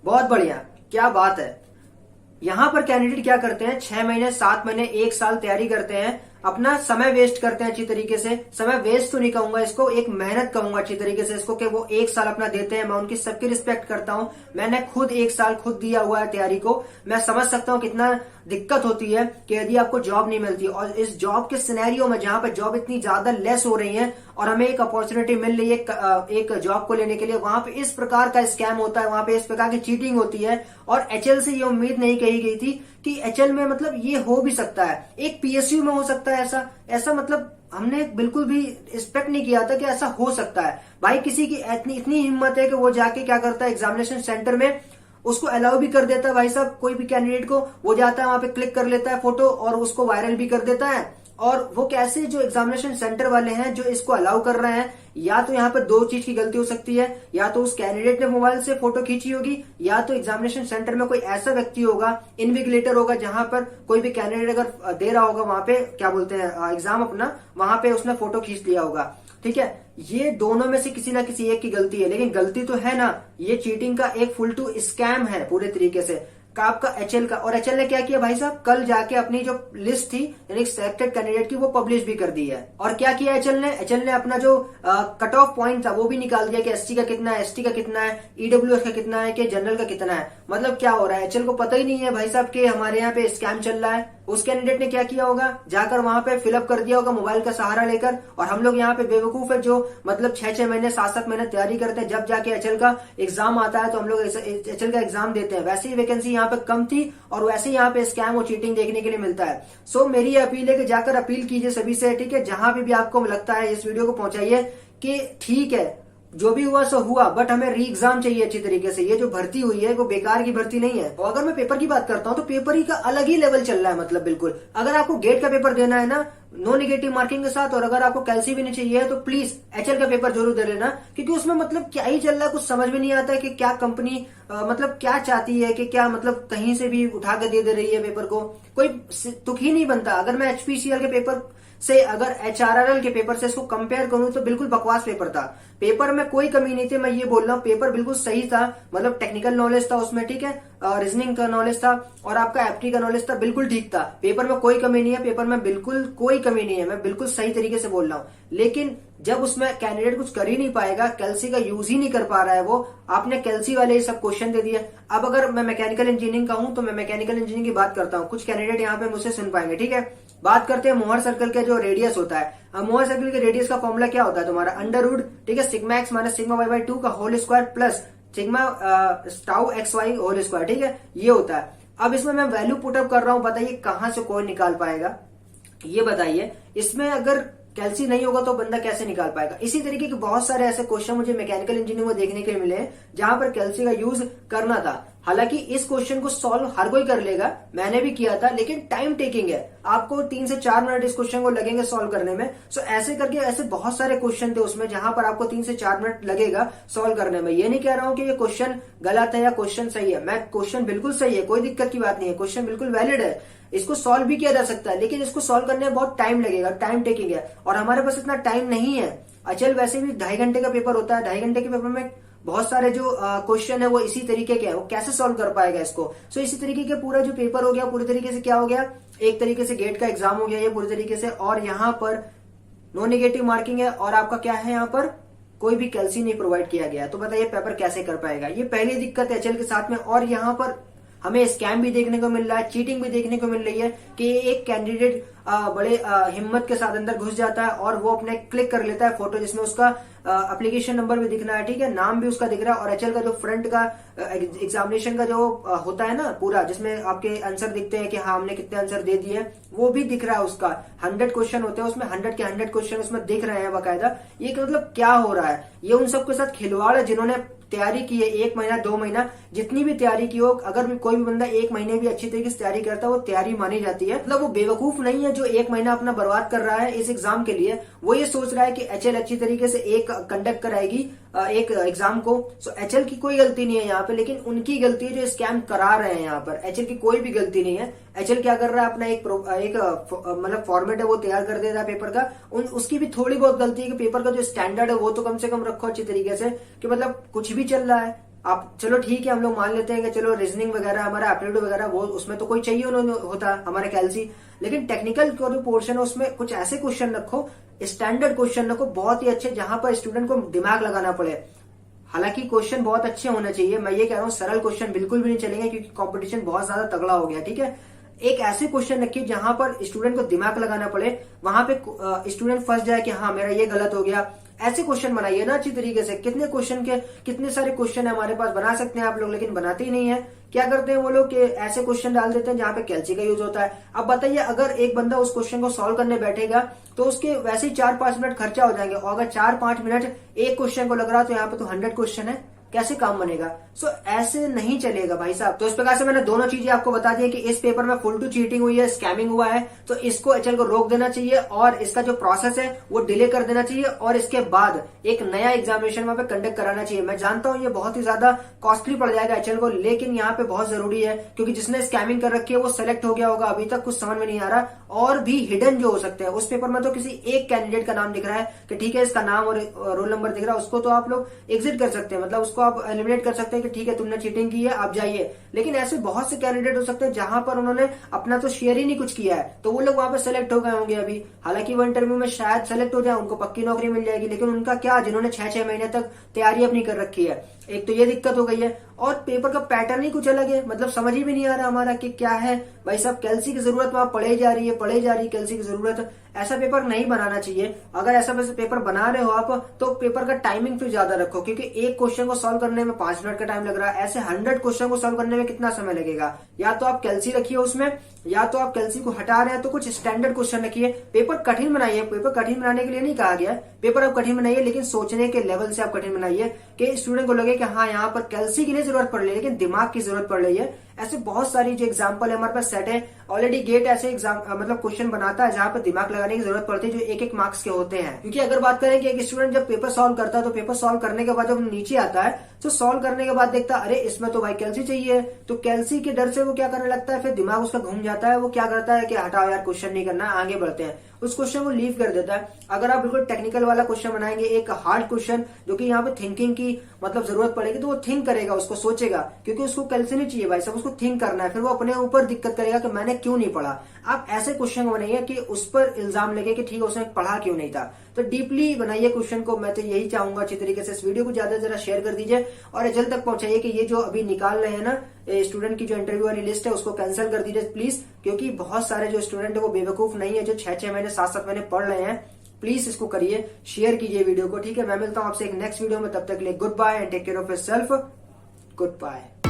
बहुत बढ़िया, क्या बात है। यहाँ पर कैंडिडेट क्या करते हैं, 6 महीने 7 महीने 1 साल तैयारी करते हैं, अपना समय वेस्ट करते हैं अच्छी तरीके से। समय वेस्ट तो नहीं कहूंगा इसको, एक मेहनत कहूंगा अच्छी तरीके से इसको, कि वो 1 साल अपना देते हैं। मैं उनकी सबकी रिस्पेक्ट करता हूँ। मैंने खुद 1 साल खुद दिया हुआ है तैयारी को। मैं समझ सकता हूँ कितना दिक्कत होती है कि यदि आपको जॉब नहीं मिलती, और इस जॉब के सिनेरियो में जहां पर जॉब इतनी ज्यादा लेस हो रही है और हमें एक अपॉर्चुनिटी मिल रही है एक जॉब को लेने के लिए, वहां पे इस प्रकार का स्कैम होता है, वहां पे इस प्रकार की चीटिंग होती है। और एचएल से ये उम्मीद नहीं कही गई थी कि एचएल में मतलब ये हो भी सकता है, एक पीएसयू में हो सकता है ऐसा ऐसा मतलब हमने बिल्कुल भी एक्सपेक्ट नहीं किया था कि ऐसा हो सकता है। भाई किसी की इतनी इतनी हिम्मत है कि वो जाके क्या करता है, एग्जामिनेशन सेंटर में उसको अलाउ भी कर देता है। भाई साहब कोई भी कैंडिडेट को, वो जाता है वहां पे क्लिक कर लेता है फोटो और उसको वायरल भी कर देता है। और वो कैसे, जो एग्जामिनेशन सेंटर वाले हैं जो इसको अलाउ कर रहे हैं, या तो यहाँ पे दो चीज की गलती हो सकती है, या तो उस कैंडिडेट ने मोबाइल से फोटो खींची होगी, या तो एग्जामिनेशन सेंटर में कोई ऐसा व्यक्ति होगा, इन्विजिलेटर होगा, जहां पर कोई भी कैंडिडेट अगर दे रहा होगा वहां पे क्या बोलते हैं एग्जाम अपना, वहां पे उसने फोटो खींच लिया होगा। ठीक है, ये दोनों में से किसी ना किसी एक की गलती है, लेकिन गलती तो है ना। ये चीटिंग का एक फुल टू स्कैम है पूरे तरीके से का आपका एचएल का। और एचएल ने क्या किया भाई साहब, कल जाके अपनी जो लिस्ट थी यानी सिलेक्टेड कैंडिडेट की वो पब्लिश भी कर दी है। और क्या किया एचएल ने अपना जो कट ऑफ पॉइंट था वो भी निकाल दिया कि एसटी का कितना है, एसटी का कितना है, ईडब्ल्यूएस का कितना है, कि जनरल का कितना है। मतलब क्या हो रहा है, एचएल को पता ही नहीं है भाई साहब कि हमारे यहाँ पे स्कैम चल रहा है। उस कैंडिडेट ने क्या किया होगा, जाकर वहां पे फिलअप कर दिया होगा मोबाइल का सहारा लेकर। और हम लोग यहाँ पे बेवकूफ है जो मतलब 6-6 महीने 7-7 महीने तैयारी करते हैं, जब जाके एचएल का एग्जाम आता है तो हम लोग एचएल का एग्जाम देते हैं। वैसे ही वैकेंसी यहाँ पे कम थी और वैसे ही यहाँ पे स्कैम और चीटिंग देखने के लिए मिलता है। सो मेरी अपील है कि जाकर अपील कीजिए सभी से, ठीक है, जहां भी आपको लगता है इस वीडियो को पहुंचाइए कि ठीक है जो भी हुआ सो हुआ, बट हमें री एग्जाम चाहिए अच्छी तरीके से। ये जो भर्ती हुई है वो बेकार की भर्ती नहीं है। और अगर मैं पेपर की बात करता हूँ तो पेपर ही का अलग ही लेवल चल रहा है, मतलब बिल्कुल। अगर आपको गेट का पेपर देना है ना नो नेगेटिव मार्किंग के साथ, और अगर आपको कैलसी भी नहीं चाहिए तो प्लीज एचएल का पेपर जरूर दे लेना, क्योंकि उसमें मतलब क्या ही चल रहा है, कुछ समझ में नहीं आता है कि क्या कंपनी मतलब क्या चाहती है, कि क्या मतलब कहीं से भी उठा के दे रही है पेपर को, कोई तुक ही नहीं बनता। अगर मैं एचपीसीएल के पेपर से, अगर एचआरआरएल के पेपर से इसको कंपेयर करूं तो बिल्कुल बकवास पेपर था। पेपर में कोई कमी नहीं थी, मैं ये बोल रहा हूँ, पेपर बिल्कुल सही था। मतलब टेक्निकल नॉलेज था उसमें, ठीक है, रीजनिंग का नॉलेज था, और आपका एप्टी का नॉलेज था, बिल्कुल ठीक था। पेपर में कोई कमी नहीं है, पेपर में बिल्कुल कोई कमी नहीं है, मैं बिल्कुल सही तरीके से बोल रहा हूँ। लेकिन जब उसमें कैंडिडेट कुछ कर ही नहीं पाएगा, कैलसी का यूज ही नहीं कर पा रहा है वो, आपने कैलसी वाले ही सब क्वेश्चन दे दिए। अब अगर मैं मैकेनिकल इंजीनियरिंग का हूं तो मैं मैकेनिकल इंजीनियरिंग की बात करता हूं, कुछ कैंडिडेट यहाँ पे मुझसे सुन पाएंगे, ठीक है। बात करते हैं मोहर सर्कल का जो रेडियस होता है। अब मोहर सर्कल के रेडियस का फॉर्मूला क्या होता है तुम्हारा, अंडर रूट, ठीक है, sigma x minus sigma y by 2 का whole square plus sigma tau x y whole square, ठीक है, ये होता है। अब इसमें मैं वैल्यू पुटअप कर रहा हूं, बताइए कहां से कोई निकाल पाएगा, ये बताइए। इसमें अगर कैलसी नहीं होगा तो बंदा कैसे निकाल पाएगा। इसी तरीके के बहुत सारे ऐसे क्वेश्चन मुझे मैकेनिकल इंजीनियरिंग में देखने के लिए मिले जहां पर कैलसी का यूज करना था। हालांकि इस क्वेश्चन को सॉल्व हर कोई कर लेगा, मैंने भी किया था, लेकिन टाइम टेकिंग है, आपको 3 से 4 मिनट इस क्वेश्चन को लगेंगे सॉल्व करने में। सो ऐसे करके ऐसे बहुत सारे क्वेश्चन थे उसमें जहां पर आपको 3 से 4 मिनट लगेगा सॉल्व करने में। ये नहीं कह रहा हूं कि ये क्वेश्चन गलत है या क्वेश्चन सही है, मैं क्वेश्चन बिल्कुल सही है, कोई दिक्कत की बात नहीं है, क्वेश्चन बिल्कुल वैलिड है, इसको सॉल्व भी किया जा सकता है, लेकिन इसको सॉल्व करने में बहुत टाइम लगेगा, टाइम टेकिंग है, और हमारे पास इतना टाइम नहीं है। अचल वैसे भी 2.5 घंटे का पेपर होता है, 2.5 घंटे के पेपर में बहुत सारे जो क्वेश्चन है वो इसी तरीके के हैं, वो कैसे सॉल्व कर पाएगा इसको। सो इसी तरीके के पूरा जो पेपर हो गया, पूरी तरीके से क्या हो गया, एक तरीके से गेट का एग्जाम हो गया ये पूरी तरीके से। और यहाँ पर नो नेगेटिव मार्किंग है, और आपका क्या है, यहाँ पर कोई भी कैलसी नहीं प्रोवाइड किया गया। तो बताइए पेपर कैसे कर पाएगा, ये पहली दिक्कत है एचएल के साथ में। और यहाँ पर हमें स्कैम भी देखने को मिल रहा है, चीटिंग भी देखने को मिल रही है कि एक कैंडिडेट बड़े हिम्मत के साथ अंदर घुस जाता है और वो अपने क्लिक कर लेता है फोटो, जिसमें उसका एप्लीकेशन नंबर भी दिख रहा है, ठीक है, नाम भी उसका दिख रहा है, और एचएल का जो फ्रंट का एग्जामिनेशन का जो होता है ना पूरा, जिसमें आपके आंसर दिखते हैं कि हाँ हमने कितने आंसर दे दिए, वो भी दिख रहा है उसका। 100 क्वेश्चन होते हैं उसमें, 100 के 100 क्वेश्चन उसमें दिख रहे हैं बाकायदा। ये मतलब क्या हो रहा है, ये उन सबके साथ खिलवाड़ है जिन्होंने तैयारी की है 1 महीना 2 महीना, जितनी भी तैयारी की हो। अगर भी कोई भी बंदा 1 महीने भी अच्छी तरीके से तैयारी करता है वो तैयारी मानी जाती है। मतलब वो बेवकूफ नहीं है जो 1 महीना अपना बर्बाद कर रहा है इस एग्जाम के लिए। वो ये सोच रहा है कि एचएल अच्छी तरीके से एक कंडक्ट कराएगी एक एग्जाम को। सो एचएल की कोई गलती नहीं है यहाँ पे, लेकिन उनकी गलती है जो स्कैम करा रहे हैं यहाँ पर। एचएल की कोई भी गलती नहीं है। एचएल क्या कर रहा है, अपना एक मतलब फॉर्मेट है वो तैयार कर दे रहा है पेपर का। उसकी भी थोड़ी बहुत गलती है कि पेपर का जो स्टैंडर्ड है वो तो कम से कम रखो अच्छी तरीके से, कि मतलब कुछ भी चल रहा है आप चलो ठीक है, हम लोग मान लेते हैं कि चलो रीजनिंग वगैरह हमारा एप्टीट्यूड वगैरह वो उसमें तो कोई चाहिए उन्होंने होता हमारा कैलसी, लेकिन टेक्निकल का जो पोर्शन है उसमें कुछ ऐसे क्वेश्चन रखो, स्टैंडर्ड क्वेश्चन रखो, बहुत ही अच्छे, जहां पर स्टूडेंट को दिमाग लगाना पड़े। हालांकि क्वेश्चन बहुत अच्छे होने चाहिए, मैं ये कह रहा हूँ सरल क्वेश्चन बिल्कुल भी नहीं चलेंगे क्योंकि कंपटीशन बहुत ज्यादा तगड़ा हो गया, ठीक है। एक ऐसे क्वेश्चन रखिए जहां पर स्टूडेंट को दिमाग लगाना पड़े, वहां पे स्टूडेंट फंस जाए कि हाँ मेरा ये गलत हो गया। ऐसे क्वेश्चन बनाइए ना अच्छी तरीके से। कितने क्वेश्चन के कितने सारे क्वेश्चन है हमारे पास, बना सकते हैं आप लोग, लेकिन बनाते ही नहीं है। क्या करते हैं वो लोग कि ऐसे क्वेश्चन डाल देते हैं जहां पे कैलसी का यूज होता है। अब बताइए अगर एक बंदा उस क्वेश्चन को सॉल्व करने बैठेगा तो उसके वैसे ही 4-5 मिनट खर्चा हो जाएंगे, और अगर 4-5 मिनट एक क्वेश्चन को लग रहा है तो यहाँ पे तो 100 क्वेश्चन है, कैसे काम बनेगा। सो ऐसे नहीं चलेगा भाई साहब। तो इस प्रकार से मैंने दोनों चीजें आपको बता दी कि इस पेपर में फुल टू चीटिंग हुई है, स्कैमिंग हुआ है, तो इसको एचएल को रोक देना चाहिए और इसका जो प्रोसेस है वो डिले कर देना चाहिए, और इसके बाद एक नया एग्जामिनेशन वहां पे कंडक्ट कराना चाहिए। मैं जानता हूं ये बहुत ही ज्यादा कॉस्टली पड़ जाएगा एचएल को, लेकिन यहाँ पे बहुत जरूरी है क्योंकि जिसने स्कैमिंग कर रखी है वो सेलेक्ट हो गया होगा, अभी तक कुछ समझ में नहीं आ रहा, और भी हिडन जो हो सकते हैं। उस पेपर में तो किसी एक कैंडिडेट का नाम दिख रहा है कि ठीक है इसका नाम और रोल नंबर दिख रहा है, उसको तो आप लोग एग्जिट कर सकते हैं, मतलब उसको आप एलिमिनेट कर सकते हैं कि ठीक है तुमने चीटिंग की है आप जाइए। लेकिन ऐसे बहुत से कैंडिडेट हो सकते हैं जहां पर उन्होंने अपना तो शेयर ही नहीं कुछ किया है, तो वो लोग वहां पर सेलेक्ट हो गए होंगे अभी। हालांकि वो इंटरव्यू में शायद सेलेक्ट हो जाए, उनको पक्की नौकरी मिल जाएगी, लेकिन उनका क्या, जिन्होंने 6-6 महीने तक तैयारी अपनी कर रखी है। एक तो ये दिक्कत हो गई है, और पेपर का पैटर्न ही कुछ अलग है, मतलब समझ ही भी नहीं आ रहा हमारा कि क्या है भाई साहब। कैलसी की जरूरत वहां पढ़े जा रही है कैलसी की जरूरत। ऐसा पेपर नहीं बनाना चाहिए। अगर ऐसा पेपर बना रहे हो आप तो पेपर का टाइमिंग फिर ज्यादा रखो, क्योंकि एक क्वेश्चन को सॉल्व करने में 5 मिनट का टाइम लग रहा है, ऐसे 100 क्वेश्चन को सॉल्व करने में कितना समय लगेगा। या तो आप कैलसी रखिए उसमें, या तो आप कैलसी को हटा रहे हैं तो कुछ स्टैंडर्ड क्वेश्चन रखिए। पेपर कठिन बनाइए, पेपर कठिन बनाने के लिए नहीं कहा गया, पेपर आप कठिन बनाइए लेकिन सोचने के लेवल से आप कठिन बनाइए कि स्टूडेंट को लगे कि हाँ यहाँ पर कैलसी की नहीं जरूरत पड़ रही है लेकिन दिमाग की जरूरत पड़ रही है। ऐसे बहुत सारी जो एग्जाम्पल है हमारे पास सेट है ऑलरेडी। गेट ऐसे एग्जाम मतलब क्वेश्चन बनाता है जहां पर दिमाग लगाने की जरूरत पड़ती है, जो 1-1 मार्क्स के होते हैं। क्योंकि अगर बात करें कि एक स्टूडेंट जब पेपर सॉल्व करता है तो पेपर सॉल्व करने के बाद जब नीचे आता है तो सॉल्व करने के बाद देखता है अरे इसमें तो भाई कैलसी चाहिए, तो कैलसी के डर से वो क्या करने लगता है, फिर दिमाग उसका घूम जाता है। वो क्या करता है कि हटाओ यार क्वेश्चन नहीं करना, आगे बढ़ते हैं, उस क्वेश्चन को लीव कर देता है। अगर आप बिल्कुल टेक्निकल वाला क्वेश्चन बनाएंगे, एक हार्ड क्वेश्चन जो कि यहाँ पे थिंकिंग की मतलब जरूरत पड़ेगी, तो वो थिंक करेगा, उसको सोचेगा, क्योंकि उसको कैलसी नहीं चाहिए भाई साहब, उसको थिंक करना है। फिर वो अपने ऊपर दिक्कत करेगा कि मैंने क्यों नहीं पढ़ा। आप ऐसे क्वेश्चन बनाइए कि उस पर इल्जाम लगे कि ठीक है उसने पढ़ा क्यों नहीं था। तो डीपली बनाइए क्वेश्चन को, मैं तो यही चाहूंगा अच्छी तरीके से। इस वीडियो को ज्यादा से ज्यादा शेयर कर दीजिए और जल्द तक पहुंचाइए कि ये जो अभी निकाल रहे हैं ना स्टूडेंट की जो इंटरव्यू वाली लिस्ट है उसको कैंसिल कर दीजिए प्लीज, क्योंकि बहुत सारे जो स्टूडेंट है वो बेवकूफ नहीं है जो 6-6 महीने 7-7 महीने पढ़ रहे हैं। प्लीज इसको करिए, शेयर कीजिए वीडियो को, ठीक है। मैं मिलता हूं आपसे एक नेक्स्ट वीडियो में, तब तक के लिए good bye and take care of yourself. Good bye.